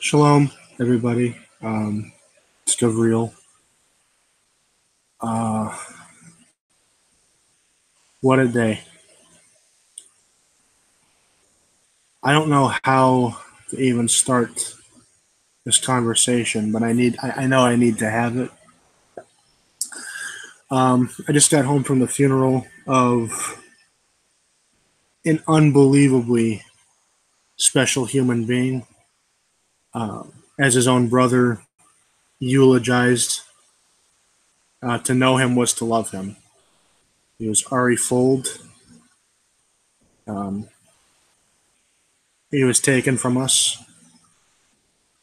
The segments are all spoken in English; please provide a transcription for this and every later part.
Shalom, everybody. It's Gabriel. Uh, what a day. I don't know how to even start this conversation, but I know I need to have it. I just got home from the funeral of an unbelievably special human being. As his own brother eulogized, to know him was to love him. He was Ari Fuld. He was taken from us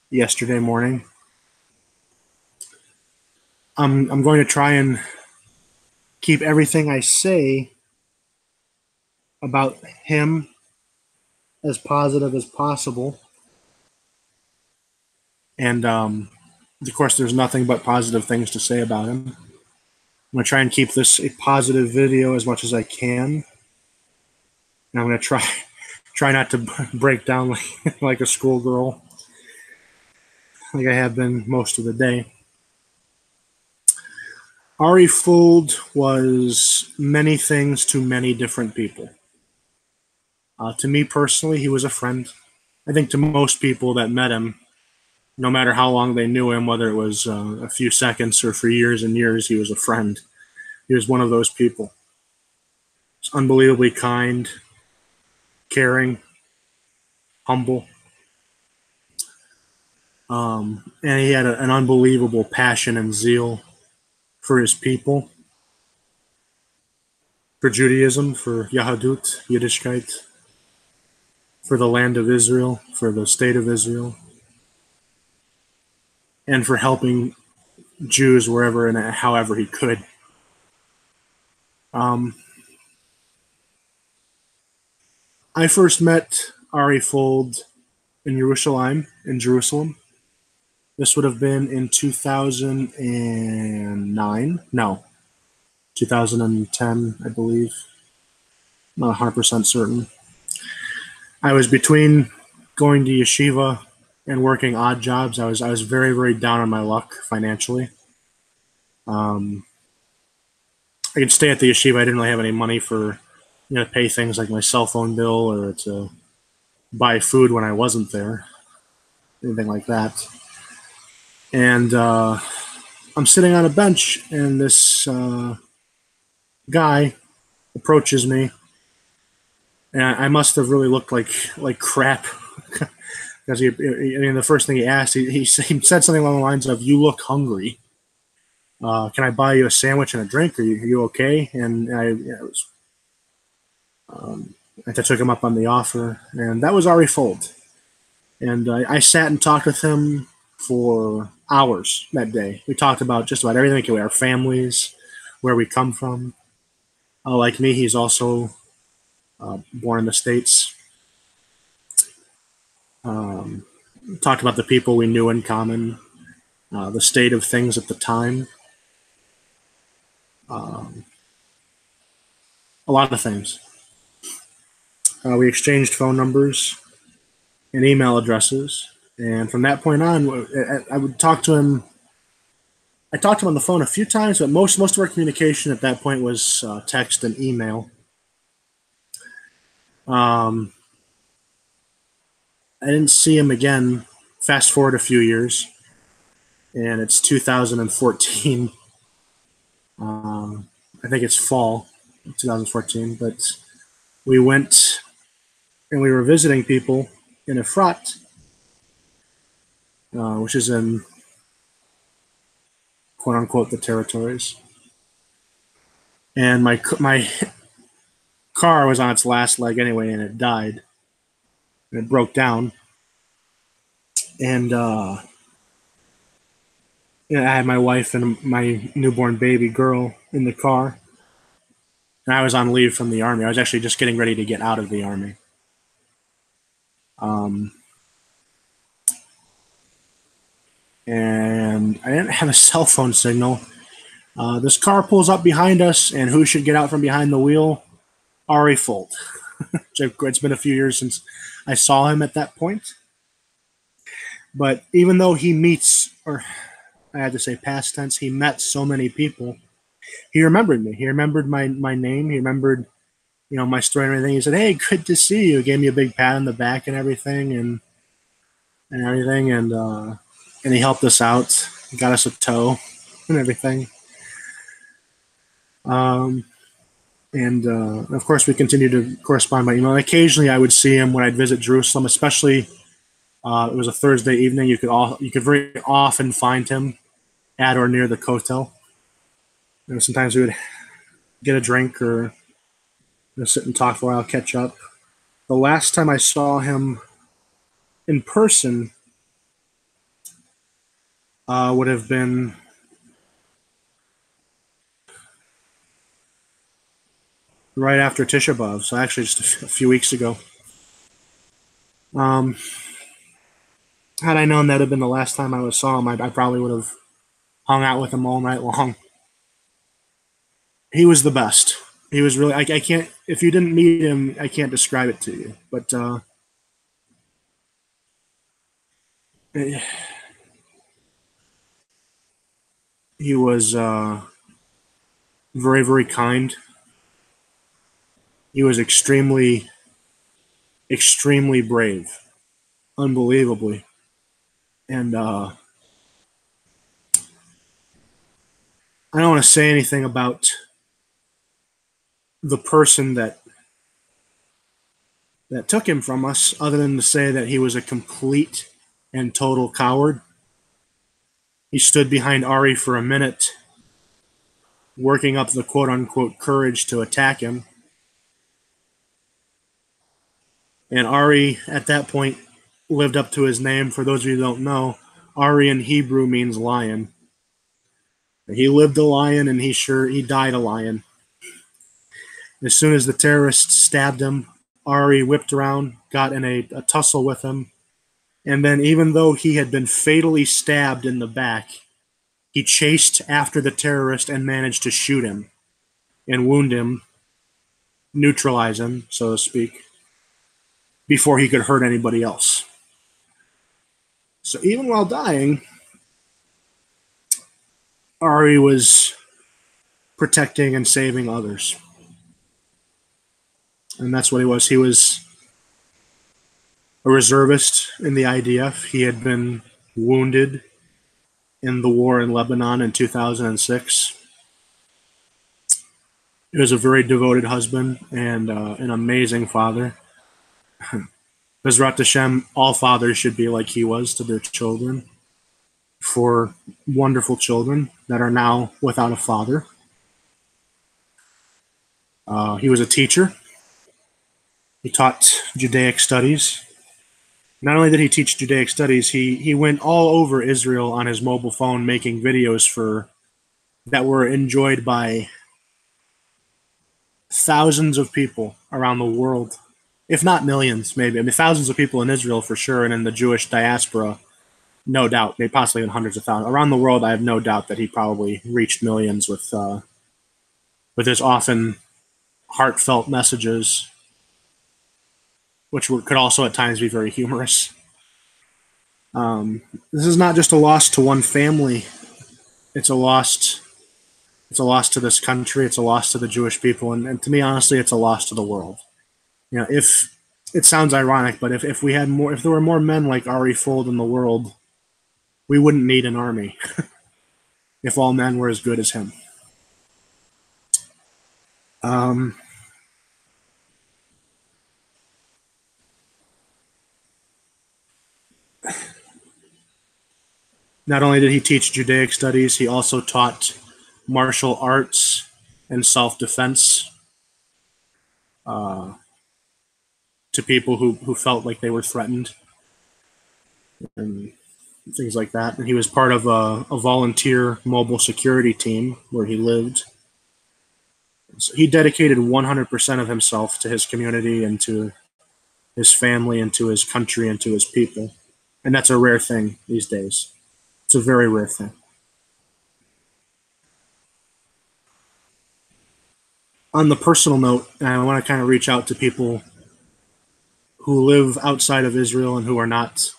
yesterday morning. I'm going to try and keep everything I say about him as positive as possible. And of course, there's nothing but positive things to say about him. I'm going to try and keep this a positive video as much as I can. And I'm going to try not to break down like a schoolgirl, like I have been most of the day. Ari Fuld was many things to many different people. To me personally, he was a friend. I think to most people that met him, no matter how long they knew him, whether it was a few seconds or for years and years, he was a friend. He was one of those people. He's unbelievably kind, caring, humble. And he had an unbelievable passion and zeal for his people, for Judaism, for Yahadut, Yiddishkeit, for the land of Israel, for the state of Israel, and for helping Jews wherever and however he could. I first met Ari Fuld in Jerusalem. This would have been in 2009. No, 2010, I believe. I'm not 100% certain. I was between going to yeshiva and working odd jobs. I was very, very down on my luck financially. I could stay at the yeshiva. I didn't really have any money for pay things like my cell phone bill or to buy food when I wasn't there, anything like that. And I'm sitting on a bench, and this guy approaches me, and I must have really looked like crap because the first thing he asked, he said something along the lines of, "You look hungry. Can I buy you a sandwich and a drink? Are you okay?" And I took him up on the offer, and that was Ari Fuld. And I sat and talked with him for hours that day. We talked about just about everything, our families, where we come from. Like me, he's also born in the States. Talked about the people we knew in common, the state of things at the time. A lot of things. We exchanged phone numbers and email addresses. And from that point on, I would talk to him. I talked to him on the phone a few times, but most of our communication at that point was text and email. I didn't see him again. Fast forward a few years, and it's 2014. I think it's fall 2014, but we went and we were visiting people in Efrat, which is in quote unquote the territories. And my car was on its last leg anyway, and it died. And it broke down. And I had my wife and my newborn baby girl in the car. And I was on leave from the Army. I was actually just getting ready to get out of the Army. And I didn't have a cell phone signal. This car pulls up behind us, and who should get out from behind the wheel? Ari Fuld. It's been a few years since I saw him at that point. But even though he meets, or I had to say past tense, he met so many people, he remembered me. He remembered my name. He remembered, my story and everything. He said, "Hey, good to see you." He gave me a big pat on the back and everything, and everything, and he helped us out. He got us a tow and everything. Um, and of course, we continued to correspond by email. And occasionally, I would see him when I'd visit Jerusalem, especially it was a Thursday evening. You could very often find him at or near the Kotel. Sometimes we would get a drink or sit and talk for a while, catch up. The last time I saw him in person would have been right after Tisha B'Av, so actually just a few weeks ago. Um, had I known that had been the last time I saw him, I probably would have hung out with him all night long. He was the best. He was really. I can't. If you didn't meet him, I can't describe it to you. But he was very, very kind. He was extremely, extremely brave, unbelievably, and I don't want to say anything about the person that took him from us, other than to say that he was a complete and total coward. He stood behind Ari for a minute, working up the quote unquote courage to attack him. And Ari, at that point, lived up to his name. For those of you who don't know, Ari in Hebrew means lion. He lived a lion, and he died a lion. As soon as the terrorists stabbed him, Ari whipped around, got in a tussle with him, and then even though he had been fatally stabbed in the back, he chased after the terrorist and managed to shoot him and wound him, neutralize him, so to speak, before he could hurt anybody else. So even while dying, Ari was protecting and saving others. And that's what he was. He was a reservist in the IDF. He had been wounded in the war in Lebanon in 2006. He was a very devoted husband and an amazing father. Bezrat Hashem, all fathers should be like he was to their children. For wonderful children that are now without a father. He was a teacher. He taught Judaic studies. Not only did he teach Judaic studies, he went all over Israel on his mobile phone making videos that were enjoyed by thousands of people around the world, if not millions, maybe. I mean, thousands of people in Israel for sure, and in the Jewish diaspora, no doubt, maybe possibly in hundreds of thousands. Around the world, I have no doubt that he probably reached millions with his often heartfelt messages, which could also at times be very humorous. This is not just a loss to one family. It's a loss. It's a loss to this country. It's a loss to the Jewish people, and to me, honestly, it's a loss to the world. If it sounds ironic, but if there were more men like Ari Fuld in the world, we wouldn't need an army. If all men were as good as him. Not only did he teach Judaic studies, he also taught martial arts and self-defense to people who felt like they were threatened and things like that. And he was part of a volunteer mobile security team where he lived. So he dedicated 100% of himself to his community and to his family and to his country and to his people. And that's a rare thing these days. It's a very rare thing. On the personal note, I want to kind of reach out to people who live outside of Israel and who are not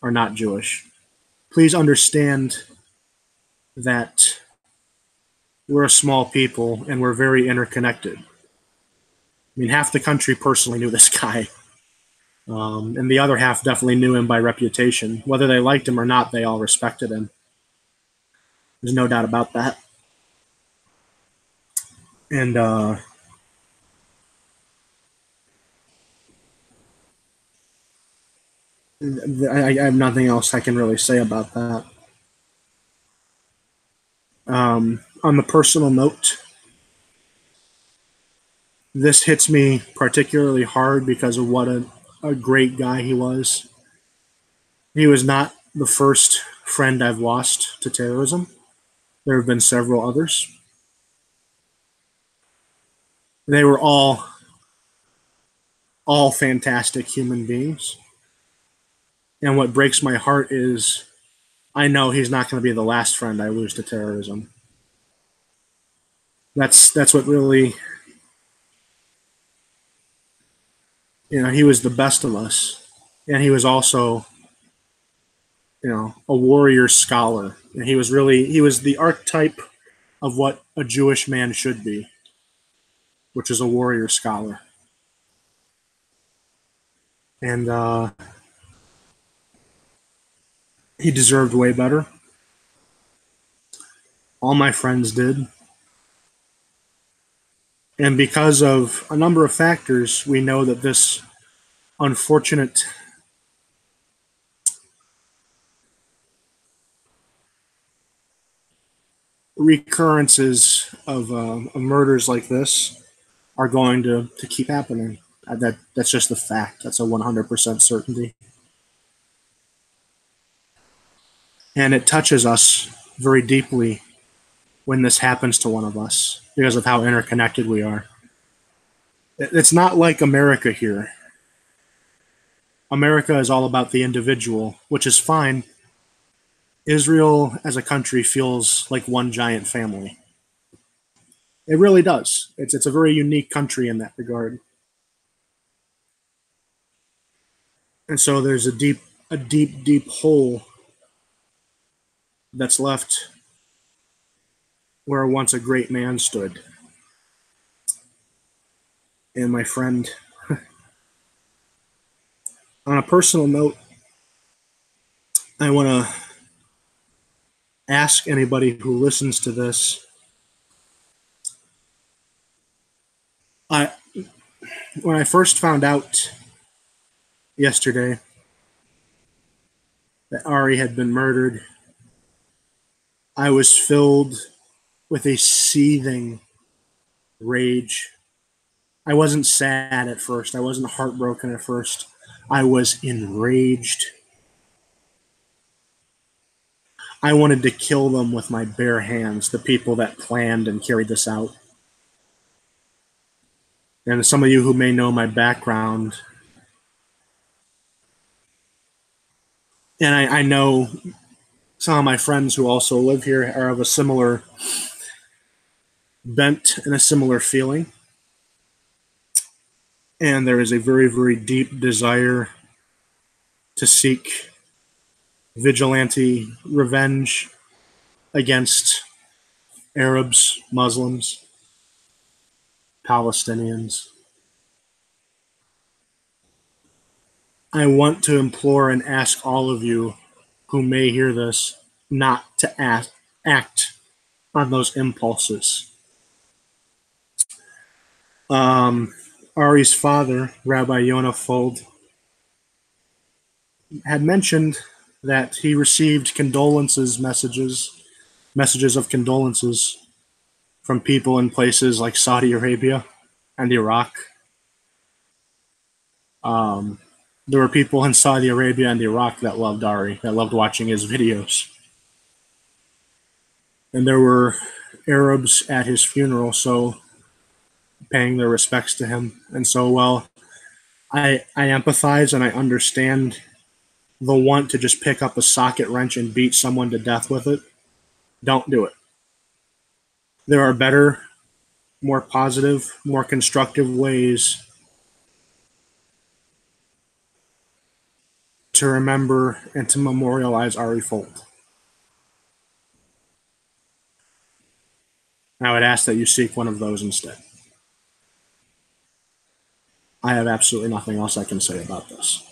are not Jewish. Please understand that we're a small people and we're very interconnected. I mean, half the country personally knew this guy, and the other half definitely knew him by reputation. Whether they liked him or not, they all respected him. There's no doubt about that. And I have nothing else I can really say about that. On the personal note, this hits me particularly hard because of what a great guy he was. He was not the first friend I've lost to terrorism. There have been several others. They were all fantastic human beings. And what breaks my heart is I know he's not going to be the last friend I lose to terrorism. That's what really, he was the best of us, and he was also, a warrior scholar, and he was the archetype of what a Jewish man should be, which is a warrior scholar. And he deserved way better. All my friends did. And because of a number of factors, we know that this unfortunate recurrences of murders like this are going to keep happening. That's just a fact. That's a 100% certainty. And it touches us very deeply when this happens to one of us because of how interconnected we are. It's not like America here. America is all about the individual, which is fine. Israel as a country feels like one giant family. It really does. It's a very unique country in that regard. And so there's a deep hole that's left where once a great man stood. And my friend, on a personal note, I want to ask anybody who listens to this. When I first found out yesterday that Ari had been murdered, I was filled with a seething rage. I wasn't sad at first. I wasn't heartbroken at first. I was enraged. I wanted to kill them with my bare hands, the people that planned and carried this out. And some of you who may know my background, and I know some of my friends who also live here are of a similar bent and a similar feeling. And there is a very, very deep desire to seek vigilante revenge against Arabs, Muslims, Palestinians. I want to implore and ask all of you who may hear this not to act on those impulses. Ari's father, Rabbi Yonah Fuld, had mentioned that he received messages of condolences from people in places like Saudi Arabia and Iraq. There were people in Saudi Arabia and Iraq that loved Ari, that loved watching his videos. And there were Arabs at his funeral, so paying their respects to him. And so, while I empathize and I understand the want to just pick up a socket wrench and beat someone to death with it, don't do it. There are better, more positive, more constructive ways to remember and to memorialize Ari Fuld. I would ask that you seek one of those instead. I have absolutely nothing else I can say about this.